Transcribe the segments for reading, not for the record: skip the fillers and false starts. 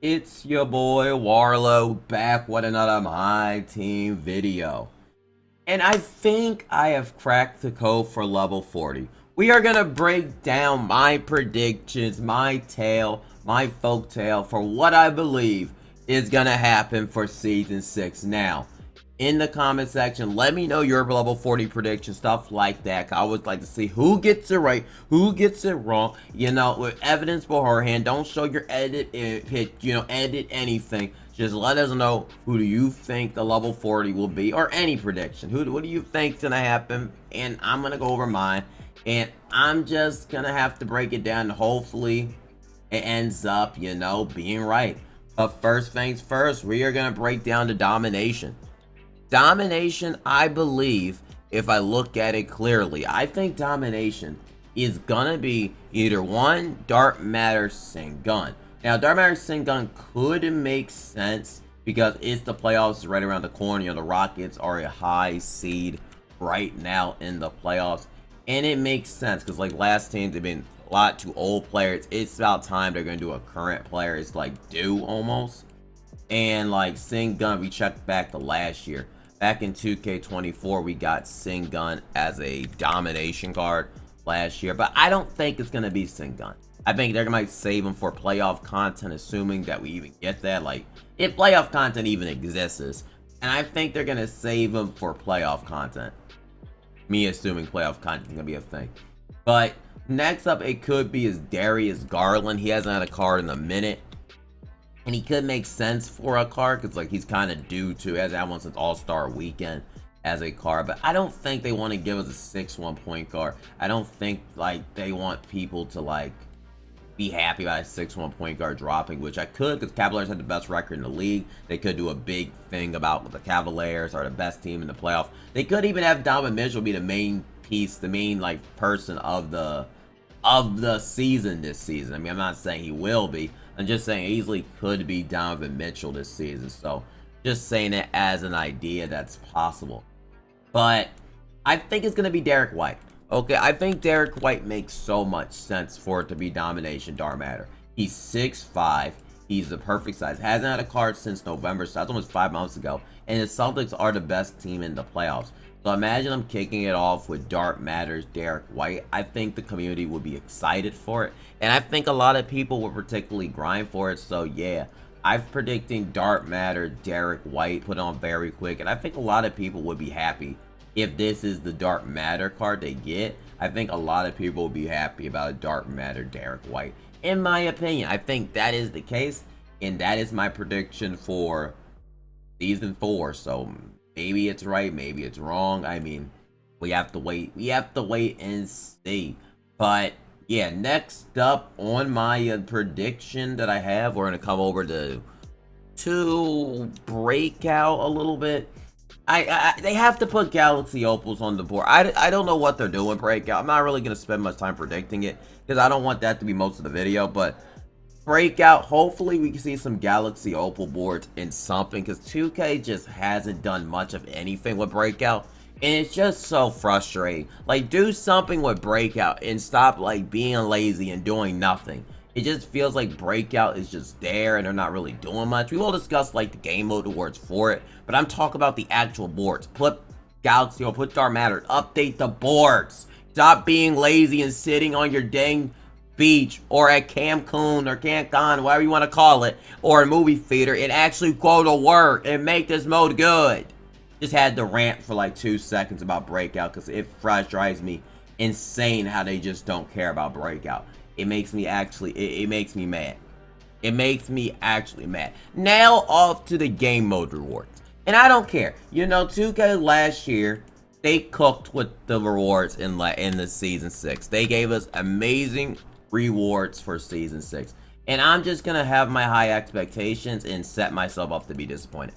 It's your boy Warlow back with another My Team video. And I think I have cracked the code for level 40. We are going to break down my predictions, my tale, my folk tale for what I believe is going to happen for Season 6. Now, in the comment section, let me know your level 40 prediction, stuff like that. I always like to see who gets it right, who gets it wrong, with evidence beforehand. Don't show your edit anything. Just let us know who do you think the level 40 will be, or any prediction. What do you think's gonna happen? And I'm gonna go over mine, and I'm just gonna have to break it down. Hopefully, it ends up, being right. But first things first, we are gonna break down the domination. Domination, I believe, if I look at it clearly, I think Domination is gonna be either one, Dark Matter, Singun. Now, Dark Matter, Singun could make sense because it's the playoffs right around the corner. The Rockets are a high seed right now in the playoffs, and it makes sense because like last team, they've been a lot too old players. It's about time they're gonna do a current player. It's like due almost. And like Singun, we checked back to last year. Back in 2K24, we got Singun as a domination card last year. But I don't think it's going to be Singun. I think they're going to save him for playoff content, assuming that we even get that. Like, if playoff content even exists. And I think they're going to save him for playoff content. Me assuming playoff content is going to be a thing. But next up, it could be is Darius Garland. He hasn't had a card in a minute. And he could make sense for a card because like he's kind of due to, as that one since All-Star Weekend as a card. But I don't think they want to give us a 6-1 point guard. I don't think like they want people to like be happy about a 6-1 point guard dropping, which I could because Cavaliers had the best record in the league. They could do a big thing about the Cavaliers are the best team in the playoffs. They could even have Donovan Mitchell be the main piece, the main like person of the season this season. I mean, I'm not saying he will be. I'm just saying easily could be Donovan Mitchell this season. So just saying it as an idea that's possible. But I think it's going to be Derek White. Okay, I think Derek White makes so much sense for it to be Domination Dark Matter. He's 6'5". He's the perfect size. Hasn't had a card since November, so that's almost 5 months ago. And the Celtics are the best team in the playoffs. So imagine I'm kicking it off with Dark Matter's Derek White. I think the community will be excited for it. And I think a lot of people will particularly grind for it. So yeah, I'm predicting Dark Matter, Derek White, put on very quick. And I think a lot of people would be happy if this is the Dark Matter card they get. I think a lot of people will be happy about a Dark Matter, Derek White. In my opinion, I think that is the case. And that is my prediction for Season 4. So maybe it's right, maybe it's wrong. I mean, we have to wait. We have to wait and see. But yeah, next up on my prediction that I have, we're gonna come over to Breakout a little bit. They have to put Galaxy Opals on the board. I don't know what they're doing, Breakout. I'm not really gonna spend much time predicting it because I don't want that to be most of the video. But Breakout, hopefully we can see some Galaxy Opal boards in something because 2K just hasn't done much of anything with Breakout. And it's just so frustrating. Like, do something with Breakout and stop, like, being lazy and doing nothing. It just feels like Breakout is just there and they're not really doing much. We will discuss, like, the game mode awards for it. But I'm talking about the actual boards. Put Galaxy or put Dark Matter. Update the boards. Stop being lazy and sitting on your dang beach or at Cancun or Cancun, whatever you want to call it, or a movie theater, and actually go to work and make this mode good. Just had to rant for like 2 seconds about Breakout because it drives me insane how they just don't care about Breakout. It makes me actually, it makes me mad. It makes me actually mad. Now off to the game mode rewards. And I don't care. 2K last year, they cooked with the rewards in the Season 6. They gave us amazing rewards for Season 6. And I'm just going to have my high expectations and set myself up to be disappointed.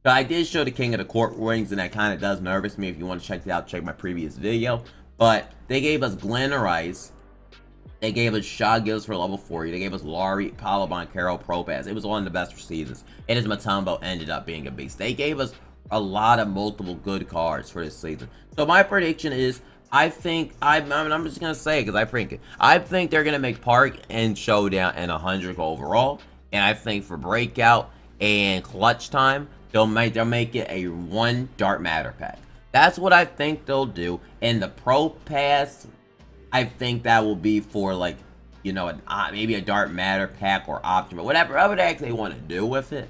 But I did show the King of the Court rings, and that kind of does nervous me. If you want to check it out, check my previous video. But they gave us Glenn Rice. They gave us Shaw Gills for level 40. They gave us Laurie, Paolo Banchero, Propaz. It was one of the best seasons. And his Mutombo ended up being a beast. They gave us a lot of multiple good cards for this season. So my prediction is, I'm just going to say it because I think they're going to make Park and Showdown and 100 overall. And I think for Breakout and Clutch Time, they'll make it a 1 Dark Matter pack. That's what I think they'll do. And the Pro Pass, I think that will be for, like, you know, maybe a Dark Matter pack or option, but whatever the heck they want to do with it.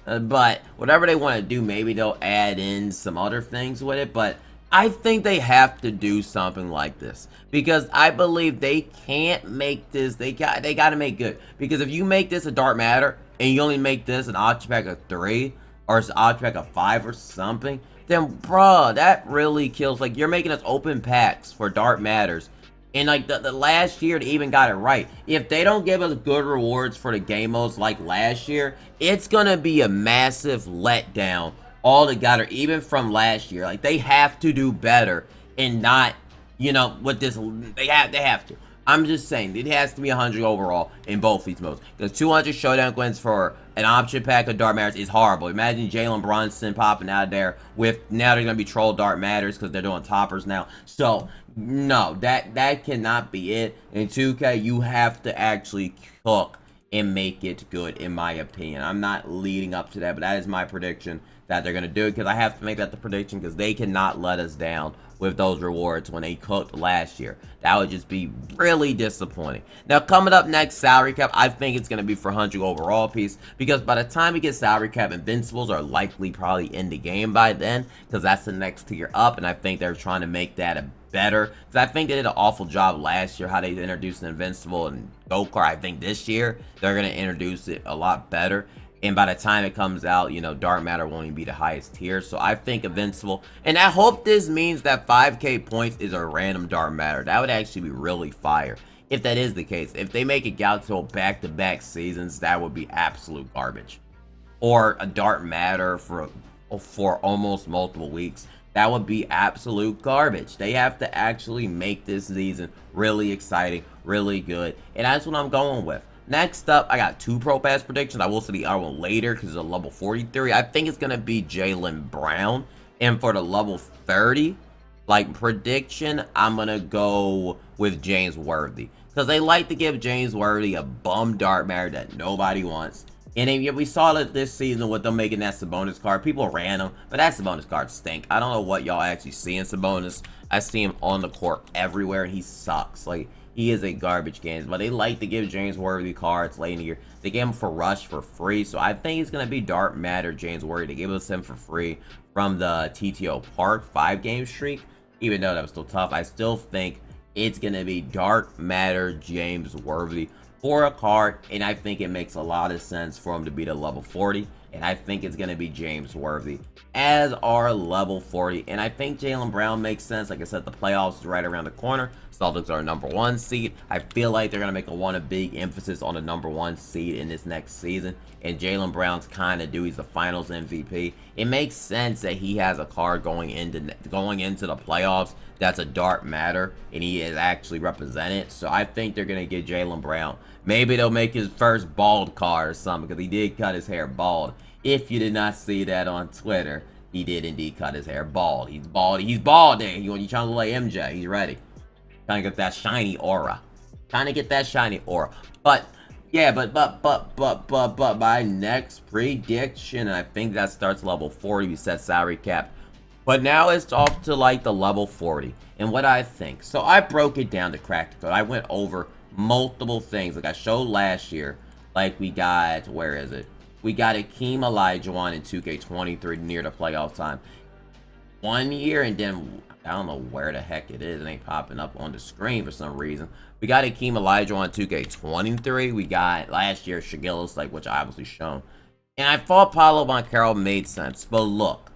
But whatever they want to do, maybe they'll add in some other things with it. But I think they have to do something like this, because I believe they can't make this. They got to make good, because if you make this a Dark Matter and you only make this an option pack of 3 or an option pack of 5 or something, then bruh, that really kills. Like, you're making us open packs for Dark Matters. And like the last year, they even got it right. If they don't give us good rewards for the game modes like last year, it's gonna be a massive letdown altogether, even from last year. Like, they have to do better and not, you know, with this. They have to. I'm just saying, it has to be 100 overall in both these modes. Because 200 showdown wins for an option pack of Dark Matters is horrible. Imagine Jalen Brunson popping out of there with, now they're going to be troll Dark Matters because they're doing toppers now. So, no, that cannot be it. In 2K, you have to actually cook and make it good, in my opinion. I'm not leading up to that, but that is my prediction that they're going to do it, because I have to make that the prediction, because they cannot let us down with those rewards when they cooked last year. That would just be really disappointing. Now, coming up next, salary cap. I think it's going to be for 100 overall piece, because by the time we get salary cap, Invincibles are likely probably in the game by then, because that's the next tier up, and I think they're trying to make that a better, because I think they did an awful job last year how they introduced the Invincible and Go-Kart. I think this year they're going to introduce it a lot better. And by the time it comes out, you know, Dark Matter won't even be the highest tier. So I think Invincible. And I hope this means that 5k points is a random Dark Matter. That would actually be really fire if that is the case. If they make it out to back-to-back seasons, that would be absolute garbage. Or a Dark Matter for almost multiple weeks. That would be absolute garbage. They have to actually make this season really exciting, really good. And that's what I'm going with. Next up, I got 2 Pro Pass predictions. I will say the other one later because it's a level 43. I think it's going to be Jaylen Brown. And for the level 30, like, prediction, I'm going to go with James Worthy. Because they like to give James Worthy a bum Dark Matter that nobody wants. And then we saw that this season with them making that Sabonis card. People ran them, but that Sabonis card stink. I don't know what y'all actually see in Sabonis. I see him on the court everywhere, and he sucks. Like, he is a garbage can. But they like to give James Worthy cards late in the year. They gave him for Rush for free, so I think it's going to be Dark Matter James Worthy. They gave us him for free from the TTO Park 5-game streak. Even though that was still tough, I still think it's going to be Dark Matter James Worthy for a card, and I think it makes a lot of sense for him to be the level 40, and I think it's going to be James Worthy as our level 40, and I think Jaylen Brown makes sense. Like I said, the playoffs is right around the corner. Celtics are number 1 seed. I feel like they're going to want a big emphasis on the number 1 seed in this next season, and Jaylen Brown's kind of due. He's the finals MVP. It makes sense that he has a card going into the playoffs that's a Dark Matter, and he is actually represented. So I think they're going to get Jaylen Brown. Maybe they'll make his first bald card or something, because he did cut his hair bald. If you did not see that on Twitter, he did indeed cut his hair bald. He's bald. He's balding. He's trying to look like MJ. He's ready. Trying to get that shiny aura. But yeah, but my next prediction, and I think that starts level 40. We set salary cap. But now it's off to like the level 40. And what I think. So I broke it down to crack the code. I went over multiple things. Like I showed last year. Like we got, where is it? We got Akeem Olajuwon in 2K23 near the playoff time. 1 year, and then I don't know where the heck it is. It ain't popping up on the screen for some reason. We got Akeem Olajuwon 2K23. We got last year Shagilis, like, which I obviously shown. And I thought Paolo Banchero made sense. But look,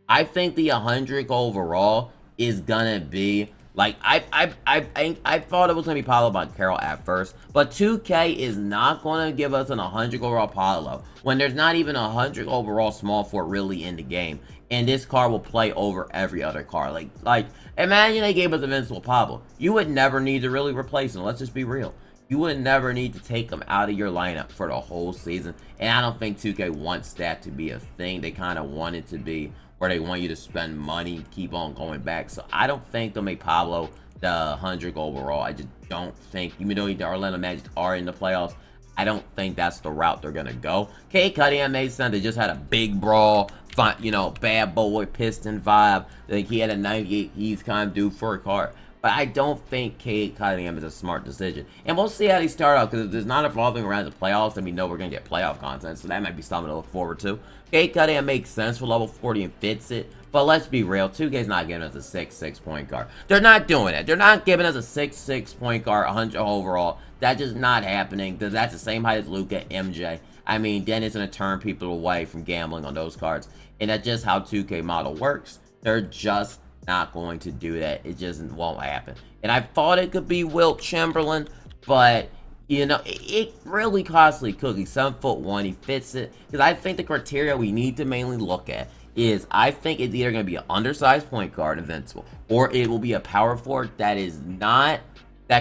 I think the 100 overall is gonna be like I thought it was gonna be Paolo Banchero at first, but 2K is not gonna give us an 100 overall Paolo when there's not even a 100 overall small forward really in the game, and this card will play over every other card. Like imagine they gave us Invincible Pablo. You would never need to really replace him. Let's just be real. You would never need to take him out of your lineup for the whole season, and I don't think 2K wants that to be a thing. They kind of want it to be where they want you to spend money, keep on going back. So I don't think they'll make Pablo the 100 overall. I just don't think, even though the Orlando Magic are in the playoffs, I don't think that's the route they're gonna go. K Cunningham made sense. They just had a big brawl, fun, you know, bad boy Piston vibe. Like he had a 98. He's kind of due for a card. But I don't think Cade Cunningham is a smart decision. And we'll see how they start out, because if there's not evolving around the playoffs, then we know we're going to get playoff content. So that might be something to look forward to. Cade Cunningham makes sense for level 40 and fits it. But let's be real, 2K's not giving us a 6'6 point guard. They're not doing it. They're not giving us a 6'6 point guard, 100 overall. That's just not happening, because that's the same height as Luka, MJ. I mean, then it's going to turn people away from gambling on those cards. And that's just how 2K model works. They're just not going to do that. It just won't happen. And I thought it could be Wilt Chamberlain, but you know, it really costly cookie. 7'1", he fits it. Because I think the criteria we need to mainly look at is, I think it's either going to be an undersized point guard, invincible, or it will be a power forward that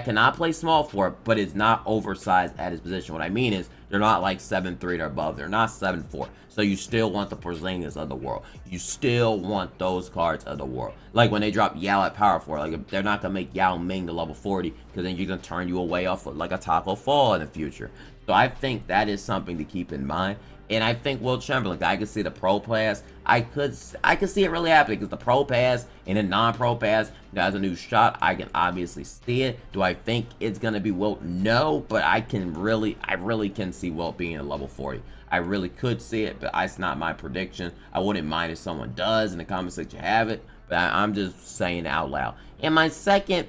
cannot play small forward, but is not oversized at his position. What I mean is, they're not like 7'3" or above. They're not 7'4". So you still want the Porzingis of the world. You still want those cards of the world. Like when they drop Yao at power forward, like they're not gonna make Yao Ming to level 40, because then you're gonna turn you away off of like a Taco Fall in the future. So I think that is something to keep in mind. And I think Wilt Chamberlain, I could see the pro pass. I could see it really happening, because the pro pass and the non-pro pass has a new shot. I can obviously see it. Do I think it's gonna be Wilt? No, but I really can see Wilt being at level 40. I really could see it, but it's not my prediction. I wouldn't mind if someone does in the comments section have it, but I'm just saying it out loud. And my second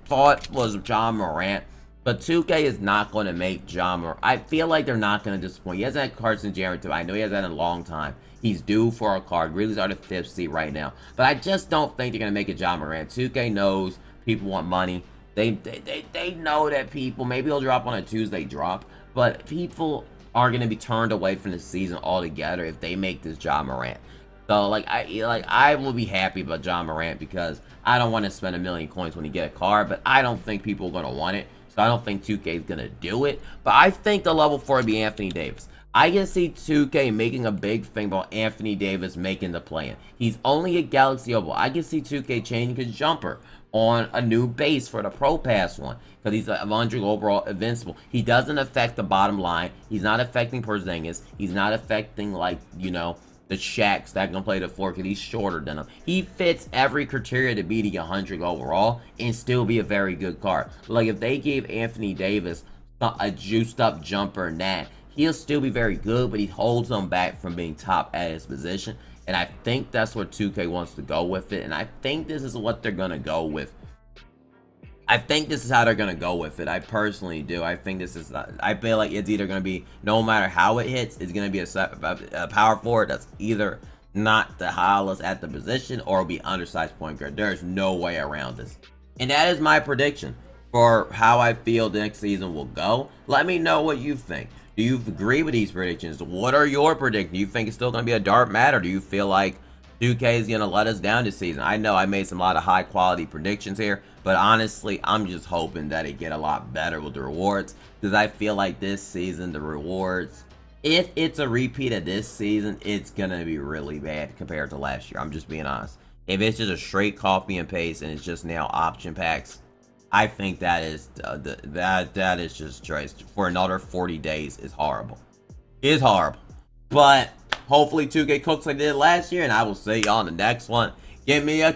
thought was Ja Morant. But 2K is not going to make Ja Morant. I feel like they're not going to disappoint. He hasn't had cards in January. I know he hasn't had in a long time. He's due for a card. Really are the 5th seed right now. But I just don't think they're going to make it Ja Morant. 2K knows people want money. They know that people, maybe he'll drop on a Tuesday drop, but people are going to be turned away from the season altogether if they make this Ja Morant. So I will be happy about Ja Morant, because I don't want to spend 1 million coins when you get a card, but I don't think people are going to want it. So I don't think 2K is going to do it. But I think the level 4 would be Anthony Davis. I can see 2K making a big thing about Anthony Davis making the play-in. He's only a Galaxy Opal. I can see 2K changing his jumper on a new base for the Pro Pass one, because he's a 100 overall invincible. He doesn't affect the bottom line. He's not affecting Porzingis. He's not affecting, like, you know, the Shaqs that can play the 4, because he's shorter than him. He fits every criteria to be the 100 overall and still be a very good card. Like, if they gave Anthony Davis a juiced up jumper and that, he'll still be very good, but he holds him back from being top at his position. And I think that's where 2K wants to go with it. And I think this is what they're going to go with. I think this is how they're going to go with it. I personally do. I think this is, I feel like it's either going to be, no matter how it hits, it's going to be a power forward that's either not the highest at the position, or will be undersized point guard. There's no way around this. And that is my prediction for how I feel the next season will go. Let me know what you think. Do you agree with these predictions? What are your predictions? Do you think it's still going to be a dark matter? Do you feel like 2K is going to let us down this season? I know I made a lot of high quality predictions here, but honestly, I'm just hoping that it get a lot better with the rewards, because I feel like this season, the rewards, if it's a repeat of this season, it's going to be really bad compared to last year. I'm just being honest. If it's just a straight copy and paste and it's just now option packs, I think that is that is just choice for another 40 days is horrible. It's horrible. But hopefully 2K cooks like they did last year, and I will see y'all in the next one. Give me a